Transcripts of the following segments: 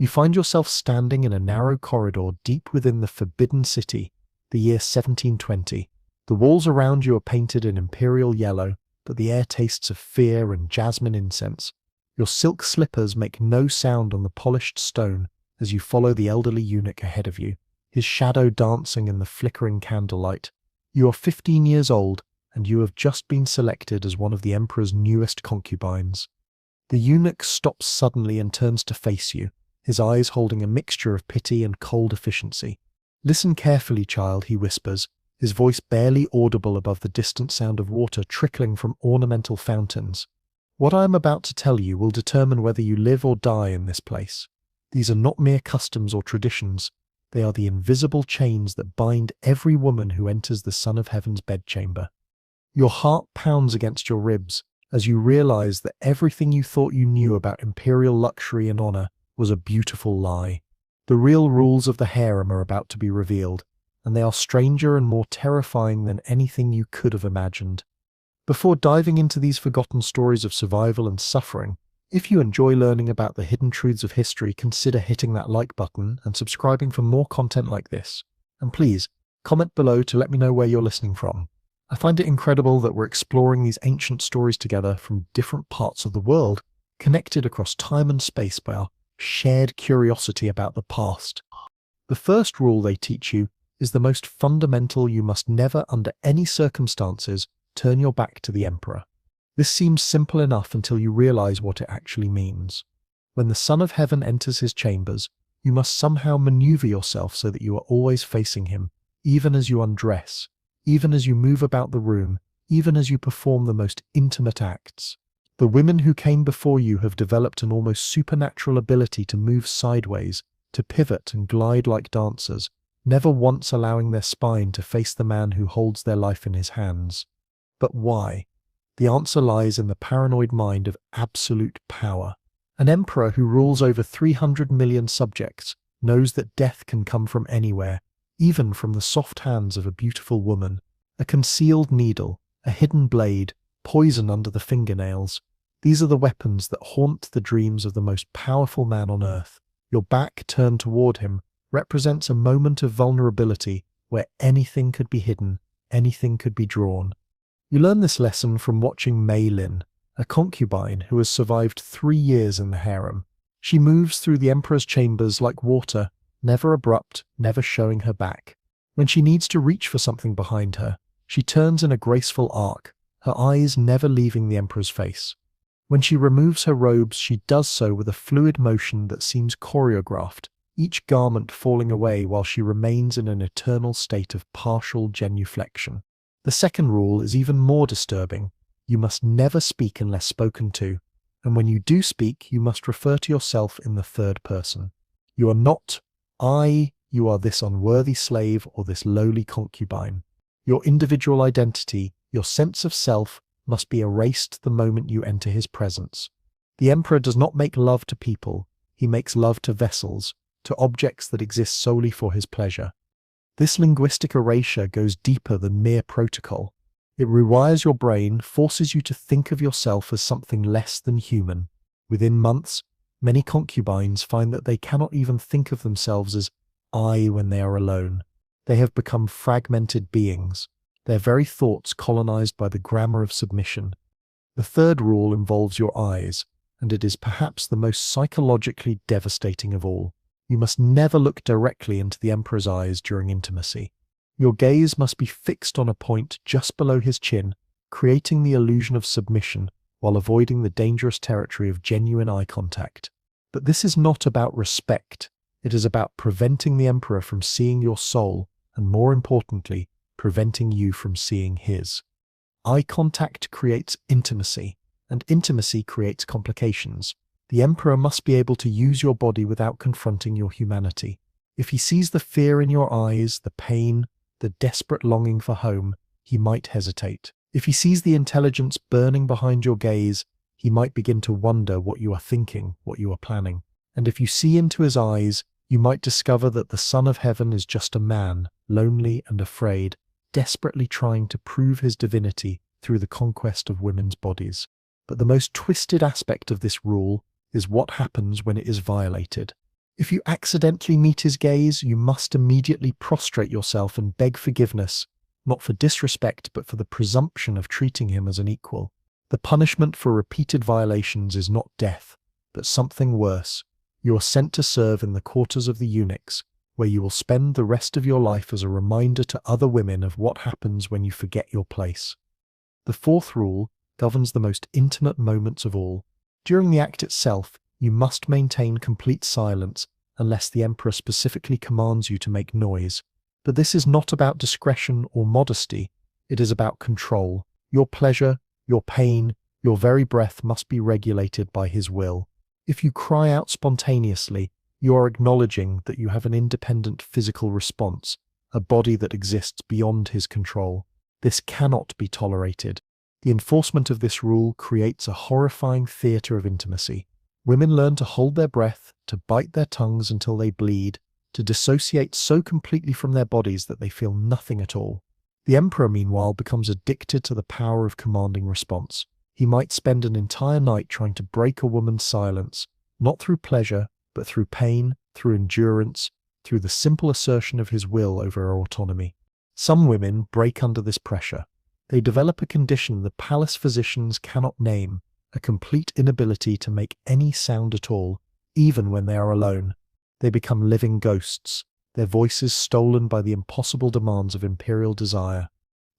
You find yourself standing in a narrow corridor deep within the Forbidden City, the year 1720. The walls around you are painted in imperial yellow, but the air tastes of fear and jasmine incense. Your silk slippers make no sound on the polished stone as you follow the elderly eunuch ahead of you, his shadow dancing in the flickering candlelight. You are 15 years old, and you have just been selected as one of the emperor's newest concubines. The eunuch stops suddenly and turns to face you, his eyes holding a mixture of pity and cold efficiency. "Listen carefully, child," he whispers, his voice barely audible above the distant sound of water trickling from ornamental fountains. "What I am about to tell you will determine whether you live or die in this place. These are not mere customs or traditions. They are the invisible chains that bind every woman who enters the Son of Heaven's bedchamber." Your heart pounds against your ribs as you realize that everything you thought you knew about imperial luxury and honor was a beautiful lie. The real rules of the harem are about to be revealed, and they are stranger and more terrifying than anything you could have imagined. Before diving into these forgotten stories of survival and suffering, if you enjoy learning about the hidden truths of history, consider hitting that like button and subscribing for more content like this. And please, comment below to let me know where you're listening from. I find it incredible that we're exploring these ancient stories together from different parts of the world, connected across time and space by our shared curiosity about the past. The first rule they teach you is the most fundamental: you must never, under any circumstances, turn your back to the emperor. This seems simple enough until you realize what it actually means. When the Son of Heaven enters his chambers, you must somehow maneuver yourself so that you are always facing him, even as you undress, even as you move about the room, even as you perform the most intimate acts. The women who came before you have developed an almost supernatural ability to move sideways, to pivot and glide like dancers, never once allowing their spine to face the man who holds their life in his hands. But why? The answer lies in the paranoid mind of absolute power. An emperor who rules over 300 million subjects knows that death can come from anywhere, even from the soft hands of a beautiful woman. A concealed needle, a hidden blade, poison under the fingernails. These are the weapons that haunt the dreams of the most powerful man on earth. Your back turned toward him represents a moment of vulnerability where anything could be hidden, anything could be drawn. You learn this lesson from watching Mei Lin, a concubine who has survived 3 years in the harem. She moves through the emperor's chambers like water, never abrupt, never showing her back. When she needs to reach for something behind her, she turns in a graceful arc, her eyes never leaving the emperor's face. When she removes her robes, she does so with a fluid motion that seems choreographed, each garment falling away while she remains in an eternal state of partial genuflection. The second rule is even more disturbing. You must never speak unless spoken to, and when you do speak, you must refer to yourself in the third person. You are not I, you are this unworthy slave or this lowly concubine. Your individual identity, your sense of self, must be erased the moment you enter his presence. The emperor does not make love to people, he makes love to vessels, to objects that exist solely for his pleasure. This linguistic erasure goes deeper than mere protocol. It rewires your brain, forces you to think of yourself as something less than human. Within months, many concubines find that they cannot even think of themselves as I when they are alone. They have become fragmented beings, their very thoughts colonized by the grammar of submission. The third rule involves your eyes, and it is perhaps the most psychologically devastating of all. You must never look directly into the emperor's eyes during intimacy. Your gaze must be fixed on a point just below his chin, creating the illusion of submission while avoiding the dangerous territory of genuine eye contact. But this is not about respect. It is about preventing the emperor from seeing your soul, and more importantly, preventing you from seeing his. Eye contact creates intimacy, and intimacy creates complications. The emperor must be able to use your body without confronting your humanity. If he sees the fear in your eyes, the pain, the desperate longing for home, he might hesitate. If he sees the intelligence burning behind your gaze, he might begin to wonder what you are thinking, what you are planning. And if you see into his eyes, you might discover that the Son of Heaven is just a man, lonely and afraid, desperately trying to prove his divinity through the conquest of women's bodies. But the most twisted aspect of this rule is what happens when it is violated. If you accidentally meet his gaze, you must immediately prostrate yourself and beg forgiveness, not for disrespect but for the presumption of treating him as an equal. The punishment for repeated violations is not death, but something worse. You are sent to serve in the quarters of the eunuchs, where you will spend the rest of your life as a reminder to other women of what happens when you forget your place. The fourth rule governs the most intimate moments of all. During the act itself, you must maintain complete silence unless the emperor specifically commands you to make noise. But this is not about discretion or modesty, it is about control. Your pleasure, your pain, your very breath must be regulated by his will. If you cry out spontaneously, you are acknowledging that you have an independent physical response, a body that exists beyond his control. This cannot be tolerated. The enforcement of this rule creates a horrifying theatre of intimacy. Women learn to hold their breath, to bite their tongues until they bleed, to dissociate so completely from their bodies that they feel nothing at all. The emperor, meanwhile, becomes addicted to the power of commanding response. He might spend an entire night trying to break a woman's silence, not through pleasure, but through pain, through endurance, through the simple assertion of his will over her autonomy. Some women break under this pressure. They develop a condition the palace physicians cannot name, a complete inability to make any sound at all, even when they are alone. They become living ghosts, their voices stolen by the impossible demands of imperial desire.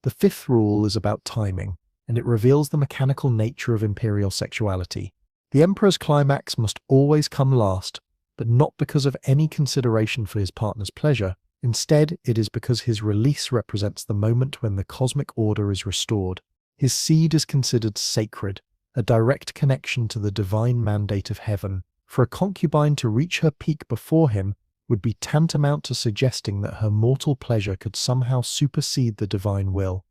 The fifth rule is about timing, and it reveals the mechanical nature of imperial sexuality. The emperor's climax must always come last, but not because of any consideration for his partner's pleasure. Instead, it is because his release represents the moment when the cosmic order is restored. His seed is considered sacred, a direct connection to the divine mandate of heaven. For a concubine to reach her peak before him would be tantamount to suggesting that her mortal pleasure could somehow supersede the divine will.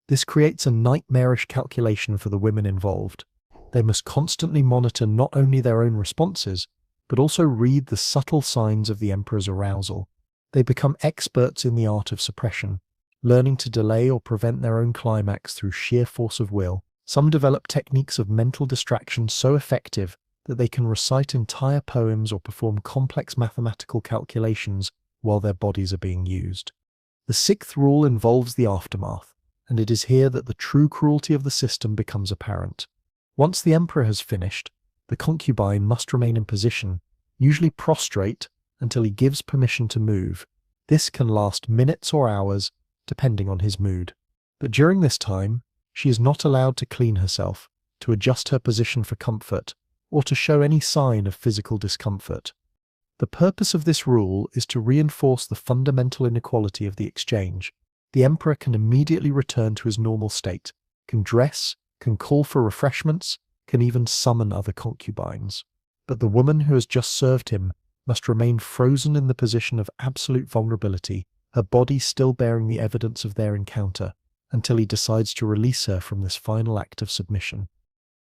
This creates a nightmarish calculation for the women involved. They must constantly monitor not only their own responses, but also read the subtle signs of the emperor's arousal. They become experts in the art of suppression, learning to delay or prevent their own climax through sheer force of will. Some develop techniques of mental distraction so effective that they can recite entire poems or perform complex mathematical calculations while their bodies are being used. The sixth rule involves the aftermath, and it is here that the true cruelty of the system becomes apparent. Once the emperor has finished, the concubine must remain in position, usually prostrate, until he gives permission to move. This can last minutes or hours, depending on his mood. But during this time, she is not allowed to clean herself, to adjust her position for comfort, or to show any sign of physical discomfort. The purpose of this rule is to reinforce the fundamental inequality of the exchange. The emperor can immediately return to his normal state, can dress, can call for refreshments, can even summon other concubines. But the woman who has just served him must remain frozen in the position of absolute vulnerability, her body still bearing the evidence of their encounter, until he decides to release her from this final act of submission.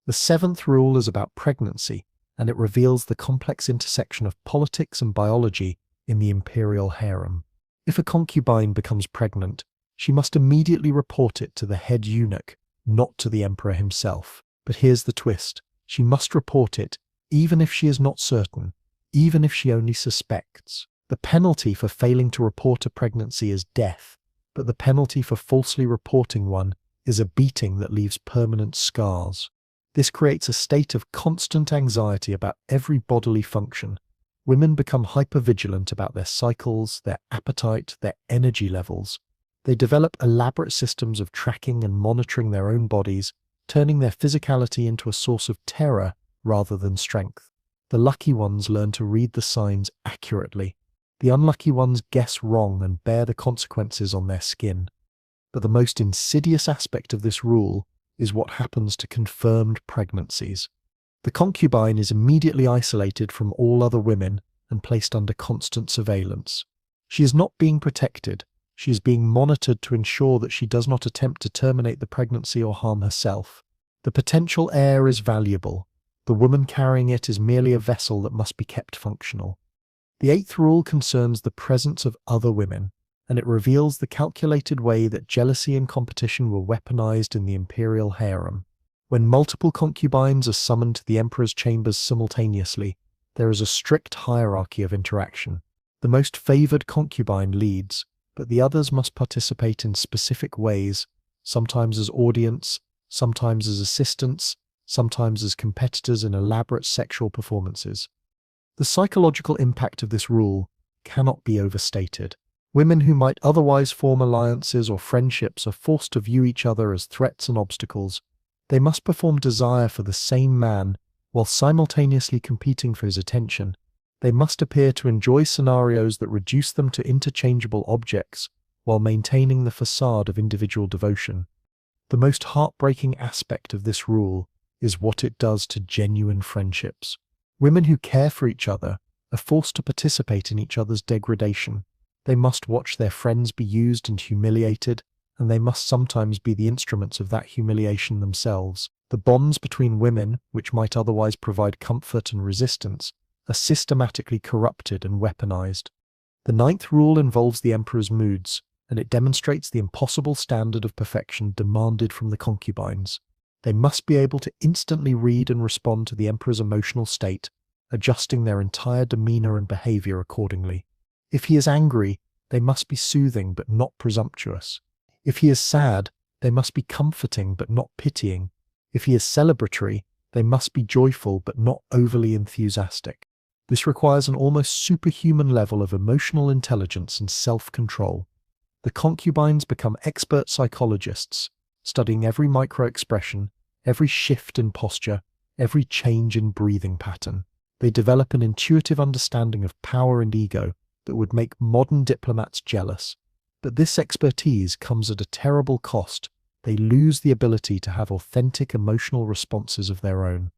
The seventh rule is about pregnancy, and it reveals the complex intersection of politics and biology in the Imperial Harem. If a concubine becomes pregnant, she must immediately report it to the head eunuch, not to the emperor himself. But here's the twist. She must report it, even if she is not certain, even if she only suspects. The penalty for failing to report a pregnancy is death, but the penalty for falsely reporting one is a beating that leaves permanent scars. This creates a state of constant anxiety about every bodily function. Women become hypervigilant about their cycles, their appetite, their energy levels. They develop elaborate systems of tracking and monitoring their own bodies, turning their physicality into a source of terror rather than strength. The lucky ones learn to read the signs accurately. The unlucky ones guess wrong and bear the consequences on their skin. But the most insidious aspect of this rule is what happens to confirmed pregnancies. The concubine is immediately isolated from all other women and placed under constant surveillance. She is not being protected. She is being monitored to ensure that she does not attempt to terminate the pregnancy or harm herself. The potential heir is valuable. The woman carrying it is merely a vessel that must be kept functional. The eighth rule concerns the presence of other women, and it reveals the calculated way that jealousy and competition were weaponized in the Imperial Harem. When multiple concubines are summoned to the emperor's chambers simultaneously, There is a strict hierarchy of interaction. The most favored concubine leads, but the others must participate in specific ways, sometimes as audience, sometimes as assistants, sometimes as competitors in elaborate sexual performances. The psychological impact of this rule cannot be overstated. Women who might otherwise form alliances or friendships are forced to view each other as threats and obstacles. They must perform desire for the same man while simultaneously competing for his attention. They must appear to enjoy scenarios that reduce them to interchangeable objects while maintaining the facade of individual devotion. The most heartbreaking aspect of this rule is what it does to genuine friendships. Women who care for each other are forced to participate in each other's degradation. They must watch their friends be used and humiliated, and they must sometimes be the instruments of that humiliation themselves. The bonds between women, which might otherwise provide comfort and resistance, are systematically corrupted and weaponized. The ninth rule involves the emperor's moods, and it demonstrates the impossible standard of perfection demanded from the concubines. They must be able to instantly read and respond to the emperor's emotional state, adjusting their entire demeanor and behavior accordingly. If he is angry, they must be soothing but not presumptuous. If he is sad, they must be comforting but not pitying. If he is celebratory, they must be joyful but not overly enthusiastic. This requires an almost superhuman level of emotional intelligence and self-control. The concubines become expert psychologists, studying every micro-expression, every shift in posture, every change in breathing pattern. They develop an intuitive understanding of power and ego that would make modern diplomats jealous. But this expertise comes at a terrible cost. They lose the ability to have authentic emotional responses of their own.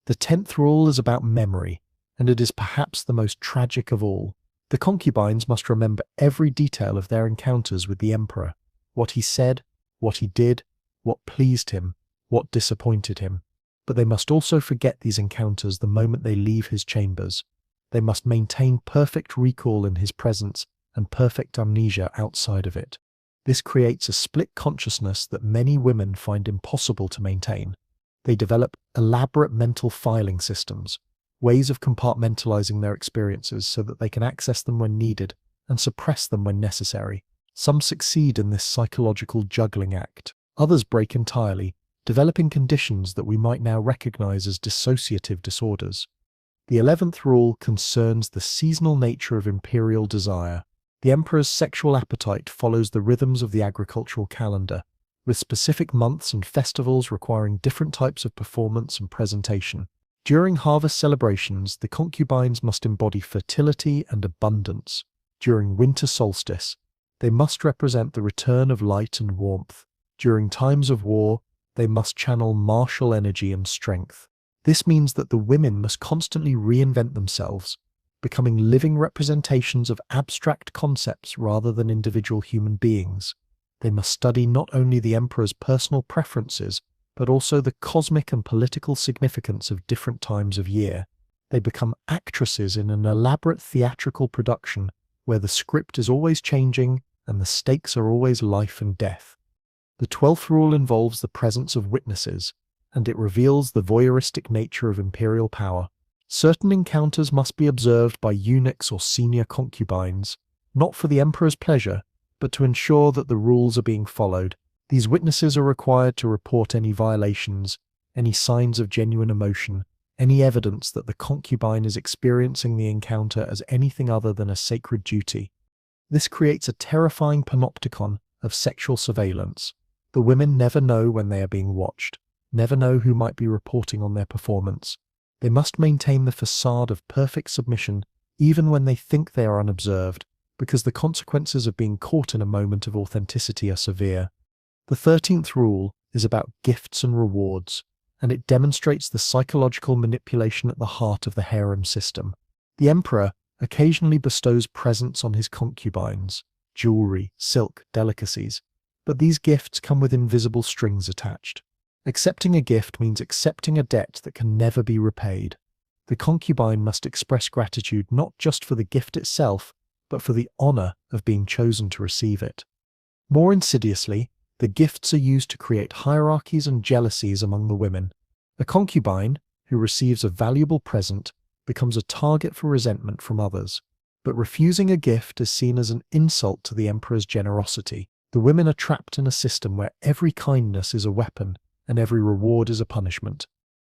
The 10th rule is about memory, and it is perhaps the most tragic of all. The concubines must remember every detail of their encounters with the emperor, what he said, what he did, what pleased him, what disappointed him. But they must also forget these encounters the moment they leave his chambers. They must maintain perfect recall in his presence and perfect amnesia outside of it. This creates a split consciousness that many women find impossible to maintain. They develop elaborate mental filing systems, ways of compartmentalizing their experiences so that they can access them when needed and suppress them when necessary. Some succeed in this psychological juggling act. Others break entirely, developing conditions that we might now recognize as dissociative disorders. The 11th rule concerns the seasonal nature of imperial desire. The emperor's sexual appetite follows the rhythms of the agricultural calendar, with specific months and festivals requiring different types of performance and presentation. During harvest celebrations, the concubines must embody fertility and abundance. During winter solstice, they must represent the return of light and warmth. During times of war, they must channel martial energy and strength. This means that the women must constantly reinvent themselves, becoming living representations of abstract concepts rather than individual human beings. They must study not only the emperor's personal preferences, but also the cosmic and political significance of different times of year. They become actresses in an elaborate theatrical production where the script is always changing and the stakes are always life and death. The 12th rule involves the presence of witnesses, and it reveals the voyeuristic nature of imperial power. Certain encounters must be observed by eunuchs or senior concubines, not for the emperor's pleasure, but to ensure that the rules are being followed. These witnesses are required to report any violations, any signs of genuine emotion, any evidence that the concubine is experiencing the encounter as anything other than a sacred duty. This creates a terrifying panopticon of sexual surveillance. The women never know when they are being watched, never know who might be reporting on their performance. They must maintain the facade of perfect submission even when they think they are unobserved, because the consequences of being caught in a moment of authenticity are severe. The 13th rule is about gifts and rewards, and it demonstrates the psychological manipulation at the heart of the harem system. The emperor occasionally bestows presents on his concubines, jewelry, silk, delicacies, but these gifts come with invisible strings attached. Accepting a gift means accepting a debt that can never be repaid. The concubine must express gratitude not just for the gift itself, but for the honor of being chosen to receive it. More insidiously, the gifts are used to create hierarchies and jealousies among the women. A concubine, who receives a valuable present, becomes a target for resentment from others. But refusing a gift is seen as an insult to the emperor's generosity. The women are trapped in a system where every kindness is a weapon and every reward is a punishment.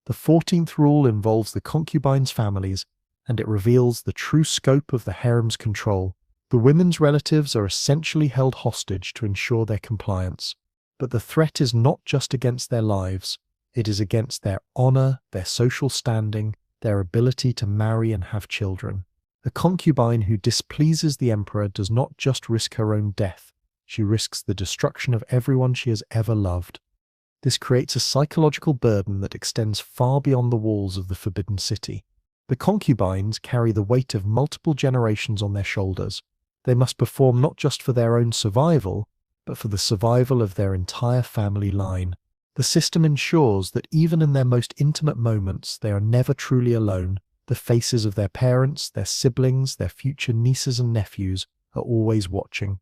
The 14th rule involves the concubines' families, and it reveals the true scope of the harem's control. The women's relatives are essentially held hostage to ensure their compliance. But the threat is not just against their lives, it is against their honor, their social standing, their ability to marry and have children. A concubine who displeases the emperor does not just risk her own death, she risks the destruction of everyone she has ever loved. This creates a psychological burden that extends far beyond the walls of the Forbidden City. The concubines carry the weight of multiple generations on their shoulders. They must perform not just for their own survival, but for the survival of their entire family line. The system ensures that even in their most intimate moments, they are never truly alone. The faces of their parents, their siblings, their future nieces and nephews are always watching.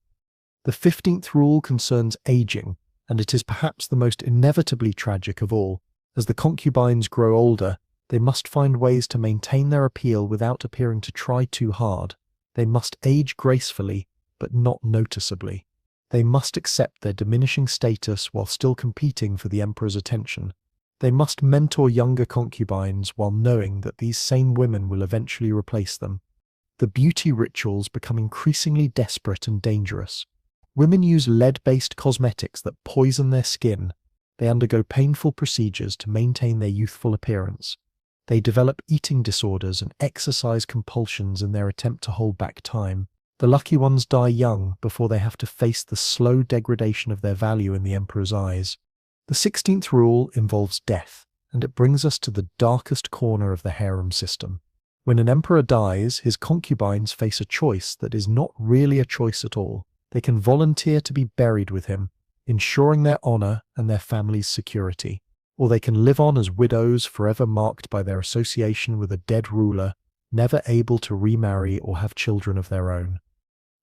The 15th rule concerns aging, and it is perhaps the most inevitably tragic of all. As the concubines grow older, they must find ways to maintain their appeal without appearing to try too hard. They must age gracefully, but not noticeably. They must accept their diminishing status while still competing for the emperor's attention. They must mentor younger concubines while knowing that these same women will eventually replace them. The beauty rituals become increasingly desperate and dangerous. Women use lead-based cosmetics that poison their skin. They undergo painful procedures to maintain their youthful appearance. They develop eating disorders and exercise compulsions in their attempt to hold back time. The lucky ones die young before they have to face the slow degradation of their value in the emperor's eyes. The 16th rule involves death, and it brings us to the darkest corner of the harem system. When an emperor dies, his concubines face a choice that is not really a choice at all. They can volunteer to be buried with him, ensuring their honor and their family's security. Or they can live on as widows, forever marked by their association with a dead ruler, never able to remarry or have children of their own.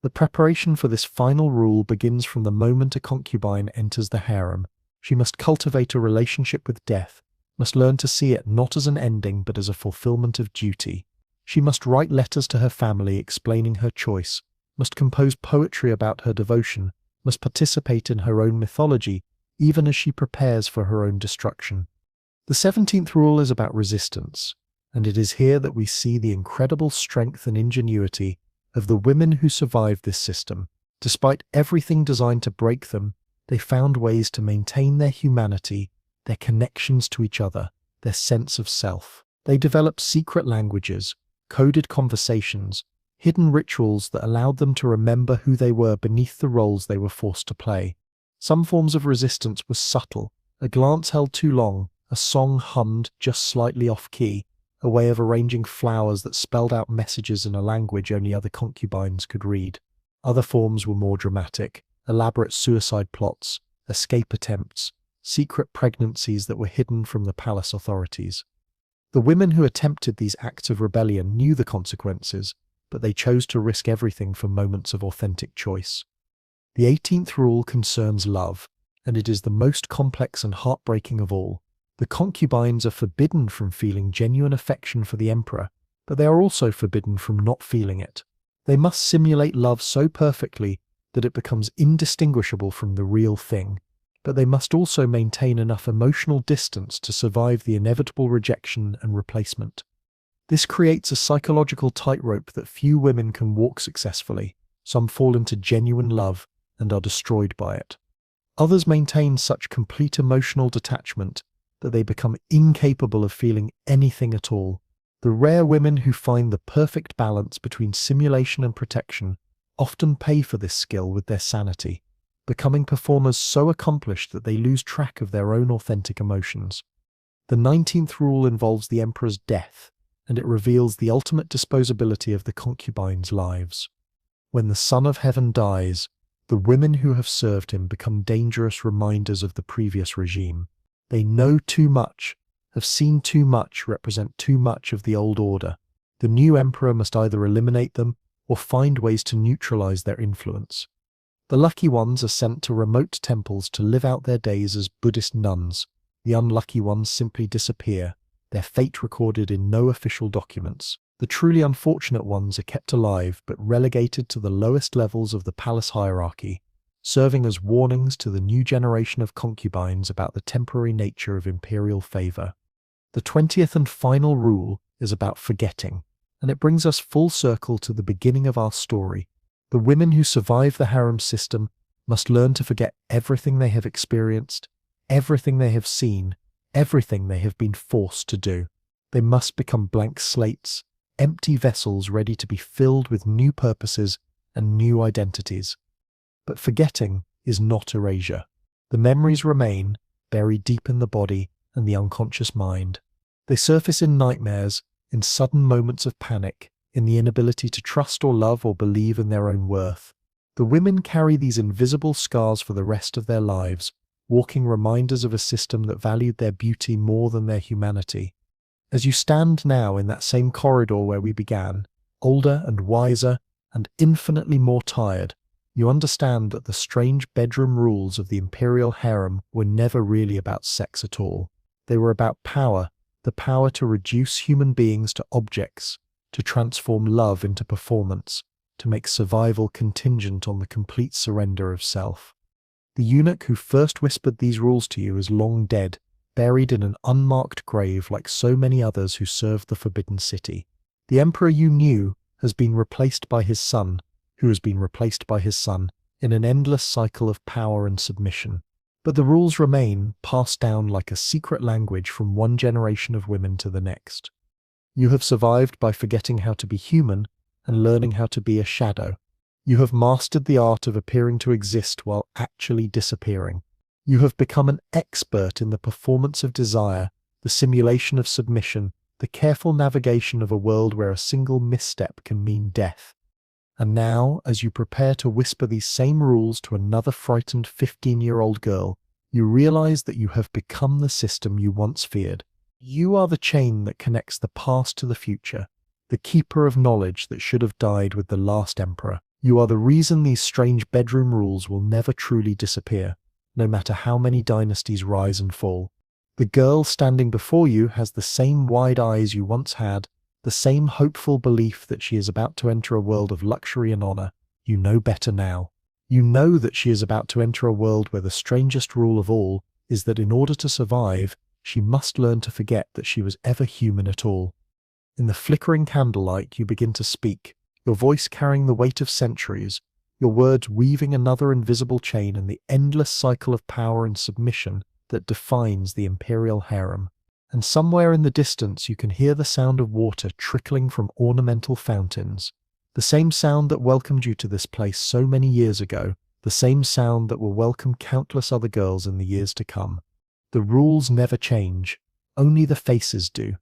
The preparation for this final rule begins from the moment a concubine enters the harem. She must cultivate a relationship with death, must learn to see it not as an ending but as a fulfillment of duty. She must write letters to her family explaining her choice, must compose poetry about her devotion, must participate in her own mythology, even as she prepares for her own destruction. The 17th rule is about resistance, and it is here that we see the incredible strength and ingenuity of the women who survived this system. Despite everything designed to break them, they found ways to maintain their humanity, their connections to each other, their sense of self. They developed secret languages, coded conversations, hidden rituals that allowed them to remember who they were beneath the roles they were forced to play. Some forms of resistance were subtle, a glance held too long, a song hummed just slightly off-key, a way of arranging flowers that spelled out messages in a language only other concubines could read. Other forms were more dramatic, elaborate suicide plots, escape attempts, secret pregnancies that were hidden from the palace authorities. The women who attempted these acts of rebellion knew the consequences, but they chose to risk everything for moments of authentic choice. The 18th rule concerns love, and it is the most complex and heartbreaking of all. The concubines are forbidden from feeling genuine affection for the emperor, but they are also forbidden from not feeling it. They must simulate love so perfectly that it becomes indistinguishable from the real thing, but they must also maintain enough emotional distance to survive the inevitable rejection and replacement. This creates a psychological tightrope that few women can walk successfully. Some fall into genuine love and are destroyed by it. Others maintain such complete emotional detachment that they become incapable of feeling anything at all. The rare women who find the perfect balance between simulation and protection often pay for this skill with their sanity, becoming performers so accomplished that they lose track of their own authentic emotions. The 19th rule involves the emperor's death, and it reveals the ultimate disposability of the concubines' lives. When the Son of Heaven dies, the women who have served him become dangerous reminders of the previous regime. They know too much, have seen too much, represent too much of the old order. The new emperor must either eliminate them or find ways to neutralize their influence. The lucky ones are sent to remote temples to live out their days as Buddhist nuns. The unlucky ones simply disappear, their fate recorded in no official documents. The truly unfortunate ones are kept alive but relegated to the lowest levels of the palace hierarchy, serving as warnings to the new generation of concubines about the temporary nature of imperial favor. The 20th and final rule is about forgetting, and it brings us full circle to the beginning of our story. The women who survive the harem system must learn to forget everything they have experienced, everything they have seen, everything they have been forced to do. They must become blank slates, empty vessels ready to be filled with new purposes and new identities. But forgetting is not erasure. The memories remain, buried deep in the body and the unconscious mind. They surface in nightmares, in sudden moments of panic, in the inability to trust or love or believe in their own worth. The women carry these invisible scars for the rest of their lives, walking reminders of a system that valued their beauty more than their humanity. As you stand now in that same corridor where we began, older and wiser and infinitely more tired, you understand that the strange bedroom rules of the Imperial Harem were never really about sex at all. They were about power, the power to reduce human beings to objects, to transform love into performance, to make survival contingent on the complete surrender of self. The eunuch who first whispered these rules to you is long dead, buried in an unmarked grave like so many others who served the Forbidden City. The emperor you knew has been replaced by his son, who has been replaced by his son, in an endless cycle of power and submission. But the rules remain, passed down like a secret language from one generation of women to the next. You have survived by forgetting how to be human and learning how to be a shadow. You have mastered the art of appearing to exist while actually disappearing. You have become an expert in the performance of desire, the simulation of submission, the careful navigation of a world where a single misstep can mean death. And now, as you prepare to whisper these same rules to another frightened 15-year-old girl, you realize that you have become the system you once feared. You are the chain that connects the past to the future, the keeper of knowledge that should have died with the last emperor. You are the reason these strange bedroom rules will never truly disappear, no matter how many dynasties rise and fall. The girl standing before you has the same wide eyes you once had, the same hopeful belief that she is about to enter a world of luxury and honor. You know better now. You know that she is about to enter a world where the strangest rule of all is that in order to survive, she must learn to forget that she was ever human at all. In the flickering candlelight, you begin to speak, your voice carrying the weight of centuries, your words weaving another invisible chain in the endless cycle of power and submission that defines the Imperial Harem. And somewhere in the distance you can hear the sound of water trickling from ornamental fountains, the same sound that welcomed you to this place so many years ago, the same sound that will welcome countless other girls in the years to come. The rules never change, only the faces do.